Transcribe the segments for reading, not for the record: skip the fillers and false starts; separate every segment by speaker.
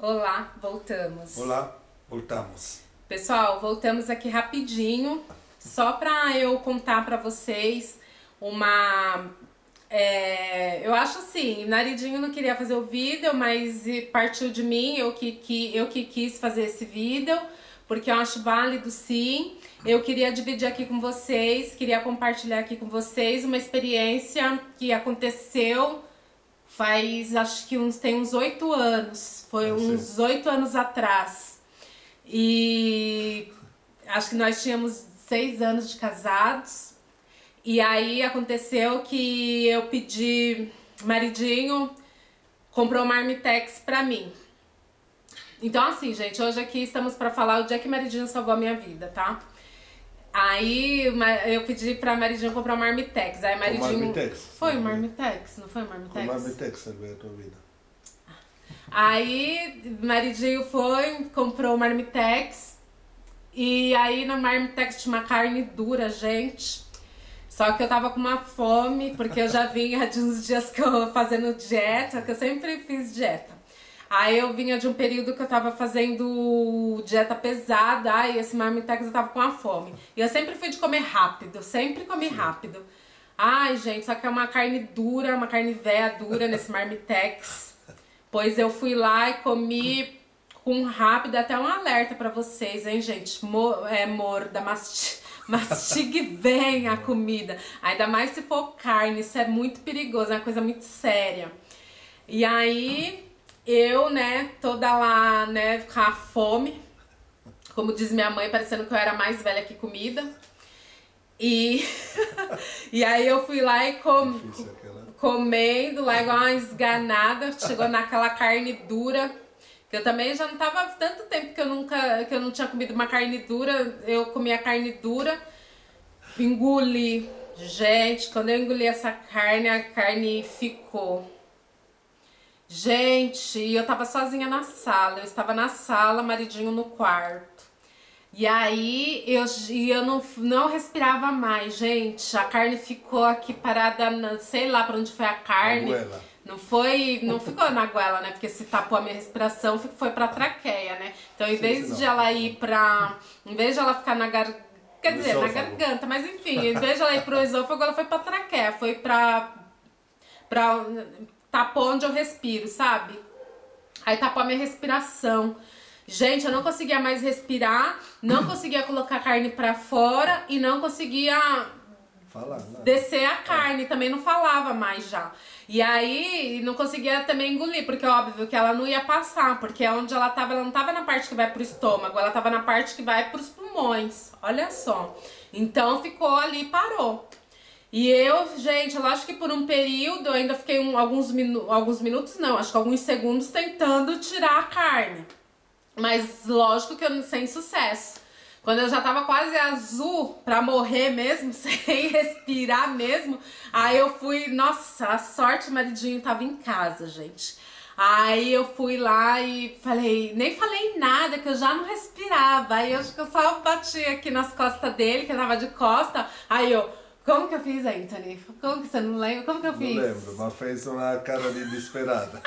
Speaker 1: Olá, voltamos.
Speaker 2: Olá, voltamos.
Speaker 1: Pessoal, voltamos aqui rapidinho, só para eu contar para vocês uma... eu acho assim, Naridinho não queria fazer o vídeo, mas partiu de mim, eu que quis fazer esse vídeo, porque eu acho válido sim. Eu queria dividir aqui com vocês, queria compartilhar aqui com vocês uma experiência que aconteceu faz, acho que tem uns 8 anos, foi uns 8 anos atrás. E acho que nós tínhamos 6 anos de casados. E aí aconteceu que eu pedi, maridinho comprou uma Marmitex pra mim. Então assim, gente, hoje aqui estamos pra falar o dia que maridinho salvou a minha vida, tá? Aí eu pedi pra Maridinho comprar uma Marmitex. Aí Maridinho...
Speaker 2: Marmitex?
Speaker 1: Foi um Marmitex, não foi um Marmitex?
Speaker 2: Com Marmitex salvei a tua vida.
Speaker 1: Aí Maridinho foi, comprou o Marmitex. E aí na Marmitex tinha uma carne dura, gente. Só que eu tava com uma fome, porque eu já vinha de uns dias que eu fazendo dieta, que eu sempre fiz dieta. Aí eu vinha de um período que eu tava fazendo dieta pesada, ai, esse Marmitex eu tava com a fome. E eu sempre fui de comer rápido, sempre comi rápido. Ai, gente, só que é uma carne dura, uma carne véia dura nesse Marmitex. Pois eu fui lá e comi com rápido, até um alerta pra vocês, hein, gente. Morda, mastigue bem a comida. Ainda mais se for carne, isso é muito perigoso, é uma coisa muito séria. E aí... eu, né, toda lá, né, com a fome, como diz minha mãe, parecendo que eu era mais velha que comida. E, e aí eu fui lá e comendo lá igual uma esganada, chegou naquela carne dura, que eu também já não tava tanto tempo que eu não tinha comido uma carne dura, eu comi a carne dura, engoli. Gente, quando eu engoli essa carne, a carne ficou... Gente, eu tava sozinha na sala, eu estava na sala, maridinho no quarto. E aí eu não respirava mais, gente. A carne ficou aqui parada, sei lá pra onde foi a carne. Não ficou na goela, né? Porque se tapou a minha respiração, foi pra traqueia, né? Então, em vez de ela ficar na garganta, quer dizer, na garganta, mas enfim, em vez de ela ir pro esôfago, ela foi pra traqueia, foi pra tapou onde eu respiro, sabe? Aí tapou a minha respiração. Gente, eu não conseguia mais respirar, não conseguia colocar a carne pra fora e não conseguia descer a carne, também não falava mais já. E aí não conseguia também engolir, porque é óbvio que ela não ia passar, porque onde ela não tava na parte que vai pro estômago, ela tava na parte que vai pros pulmões, olha só. Então ficou ali e parou. E eu, gente, eu acho que por um período eu ainda fiquei alguns minutos não, acho que alguns segundos tentando tirar a carne. Mas lógico que eu sem sucesso. Quando eu já tava quase azul pra morrer mesmo, sem respirar mesmo, aí eu fui, nossa, a sorte o maridinho tava em casa, gente. Aí eu fui lá e nem falei nada, que eu já não respirava. Aí eu acho que eu só bati aqui nas costas dele, que eu tava de costa, aí eu... Como que eu fiz, Anthony? Como que você não lembra? Como que eu fiz?
Speaker 2: Não lembro, mas fez uma cara de desesperada.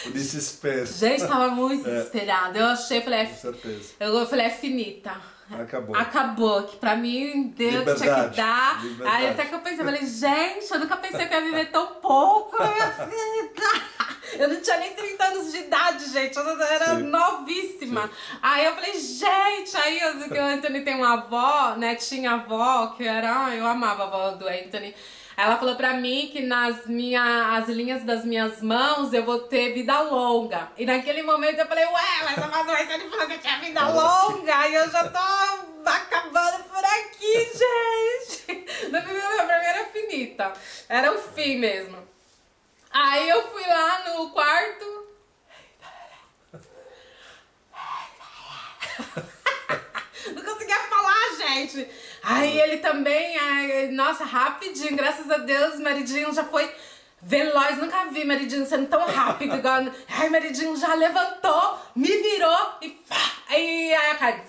Speaker 2: O desespero.
Speaker 1: Gente, tava muito desesperada. Eu achei, falei,
Speaker 2: com certeza.
Speaker 1: Eu falei, é finita.
Speaker 2: Acabou.
Speaker 1: Acabou, que pra mim Deus tinha que dar. Aí até que eu pensei, falei, gente, eu nunca pensei que eu ia viver tão pouco na minha vida. Eu não tinha nem 30 anos de idade, gente, eu era novíssima. Sim. Aí eu falei, gente, aí o Anthony tem uma avó, né, tinha avó, que era, eu amava a avó do Anthony. Ela falou pra mim que as linhas das minhas mãos eu vou ter vida longa. E naquele momento eu falei, ué, mas a avó do Anthony falou que eu tinha vida longa e eu já tô acabando por aqui, gente. Pra mim era finita, era o fim mesmo. Aí eu fui lá no quarto. Não conseguia falar, gente. Aí ele também, nossa, rapidinho, graças a Deus, maridinho já foi veloz. Nunca vi maridinho sendo tão rápido igual. Ai, maridinho já levantou, me virou e pá, aí a carne.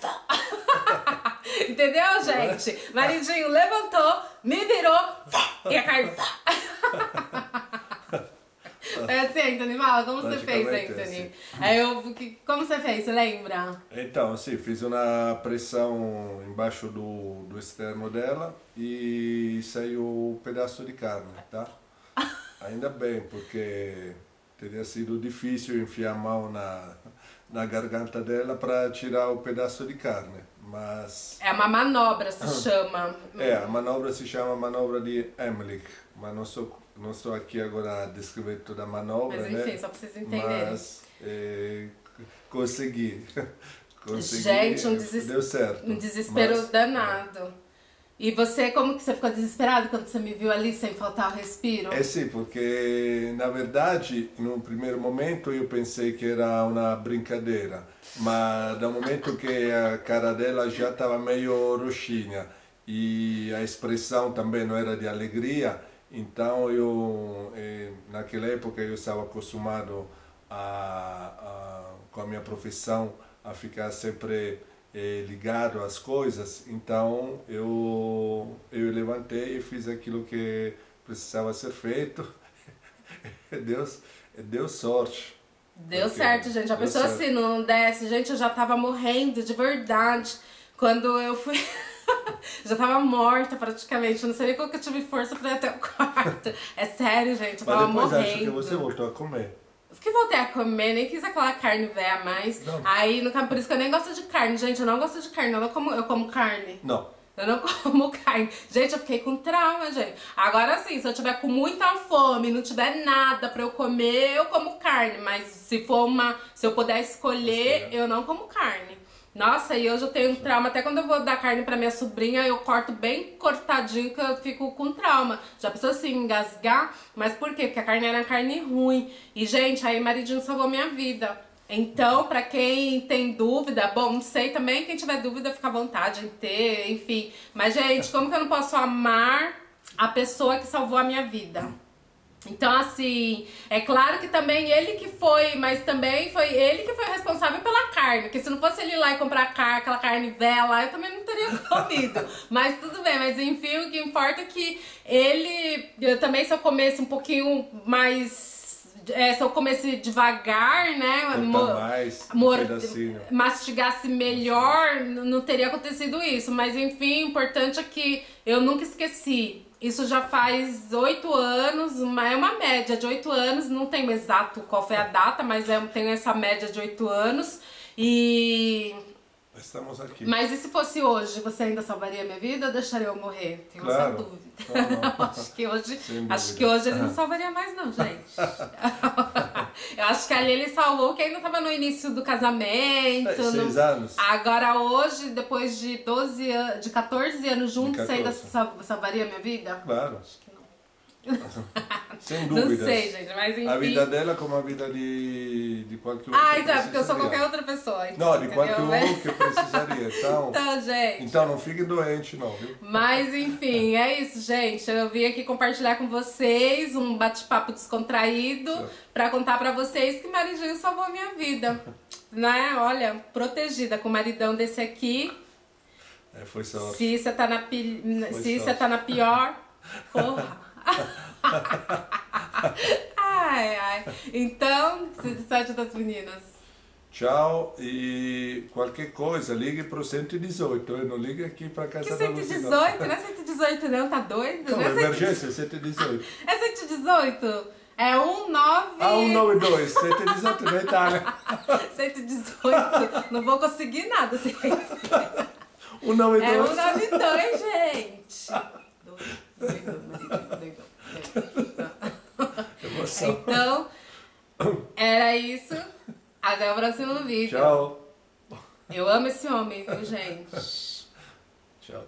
Speaker 1: Entendeu, gente? Maridinho levantou, me virou pá, e a carne. É assim, Anthony, fala, como você fez,
Speaker 2: Praticamente
Speaker 1: Anthony?
Speaker 2: assim.
Speaker 1: Aí como você fez, você lembra?
Speaker 2: Então, sim, fiz uma pressão embaixo do externo dela e saiu um pedaço de carne, tá? Ainda bem, porque teria sido difícil enfiar a mão na garganta dela para tirar o pedaço de carne, mas...
Speaker 1: É uma manobra, se chama.
Speaker 2: A manobra se chama manobra de Emlich, mas não estou aqui agora a descrever toda a manobra,
Speaker 1: Mas enfim,
Speaker 2: né?
Speaker 1: só pra vocês entenderem.
Speaker 2: Mas consegui.
Speaker 1: Gente,
Speaker 2: Deu certo.
Speaker 1: um desespero
Speaker 2: Mas,
Speaker 1: danado. E você, como que você ficou desesperado quando você me viu ali sem faltar o respiro?
Speaker 2: sim, porque na verdade, no primeiro momento eu pensei que era uma brincadeira, mas no momento que a cara dela já estava meio roxinha e a expressão também não era de alegria, então naquela época eu estava acostumado com a minha profissão a ficar sempre ligado às coisas, então eu levantei e fiz aquilo que precisava ser feito. Deu sorte.
Speaker 1: Deu certo, gente. A pessoa
Speaker 2: certo.
Speaker 1: assim não desce. Gente, eu já tava morrendo de verdade. Quando eu fui... já tava morta praticamente. Eu não sei nem como que eu tive força pra ir até o quarto. É sério, gente. Eu tava
Speaker 2: Mas depois
Speaker 1: morrendo.
Speaker 2: acho que você voltou a comer.
Speaker 1: Que voltei a comer, nem quis aquela carne velha mais.
Speaker 2: Não.
Speaker 1: Aí, no caso, por isso que eu nem gosto de carne, gente. Eu não gosto de carne, eu como carne.
Speaker 2: Não.
Speaker 1: Eu não como carne. Gente, eu fiquei com trauma, gente. Agora sim, se eu tiver com muita fome, não tiver nada pra eu comer, eu como carne. Mas se eu puder escolher, eu não como carne. Nossa, e hoje eu tenho um trauma, até quando eu vou dar carne pra minha sobrinha, eu corto bem cortadinho que eu fico com trauma. Já pensou assim, engasgar? Mas por quê? Porque a carne era carne ruim. E, gente, aí maridinho salvou minha vida. Então, pra quem tem dúvida, bom, não sei também, quem tiver dúvida fica à vontade em ter, enfim. Mas, gente, como que eu não posso amar a pessoa que salvou a minha vida? Então, assim, é claro que também ele que foi, mas também foi ele que foi responsável pela carne. Porque se não fosse ele ir lá e comprar aquela carne velha lá, eu também não teria comido. Mas tudo bem, mas enfim, o que importa é que eu também, se eu comesse um pouquinho mais... se eu comesse devagar, né? Mastigasse melhor, não teria acontecido isso. Mas enfim, o importante é que eu nunca esqueci. Isso já faz 8 anos, é uma média de 8 anos, não tenho exato qual foi a data, mas eu tenho essa média de 8 anos. E...
Speaker 2: Estamos aqui.
Speaker 1: Mas e se fosse hoje, você ainda salvaria minha vida ou deixaria eu morrer? Tenho essa dúvida.
Speaker 2: Não.
Speaker 1: acho que hoje ele não salvaria mais não, gente. Eu acho que ali ele salvou, que ainda tava no início do casamento.
Speaker 2: 6 anos.
Speaker 1: Agora hoje, depois de 14 anos juntos, você ainda salvaria minha vida?
Speaker 2: Claro.
Speaker 1: Acho que não.
Speaker 2: Sem dúvidas.
Speaker 1: Não sei, gente, mas enfim.
Speaker 2: A vida dela como a vida de qualquer outro.
Speaker 1: Então, porque eu sou qualquer outra pessoa. Então,
Speaker 2: não, de qualquer um que precisaria.
Speaker 1: Então, gente.
Speaker 2: Então não fique doente, não, viu?
Speaker 1: Mas, enfim, é isso, gente. Eu vim aqui compartilhar com vocês um bate-papo descontraído pra contar pra vocês que maridinho salvou a minha vida. Né? Olha, protegida com o maridão desse aqui.
Speaker 2: Foi sorte.
Speaker 1: Se você tá na pior, porra. Ai. Então, se despede das meninas.
Speaker 2: Tchau e qualquer coisa, ligue pro 118, não ligue aqui pra casa da Lucy.
Speaker 1: 118? Não é 118 não, tá doido?
Speaker 2: Não,
Speaker 1: não é
Speaker 2: emergência, 118.
Speaker 1: É 118? É 19...
Speaker 2: 192, 118 na Itália.
Speaker 1: 118, não vou conseguir nada.
Speaker 2: 192.
Speaker 1: É 192, gente. Doido. Então, era isso. Até o próximo vídeo.
Speaker 2: Tchau.
Speaker 1: Eu amo esse homem, viu, gente?
Speaker 2: Tchau.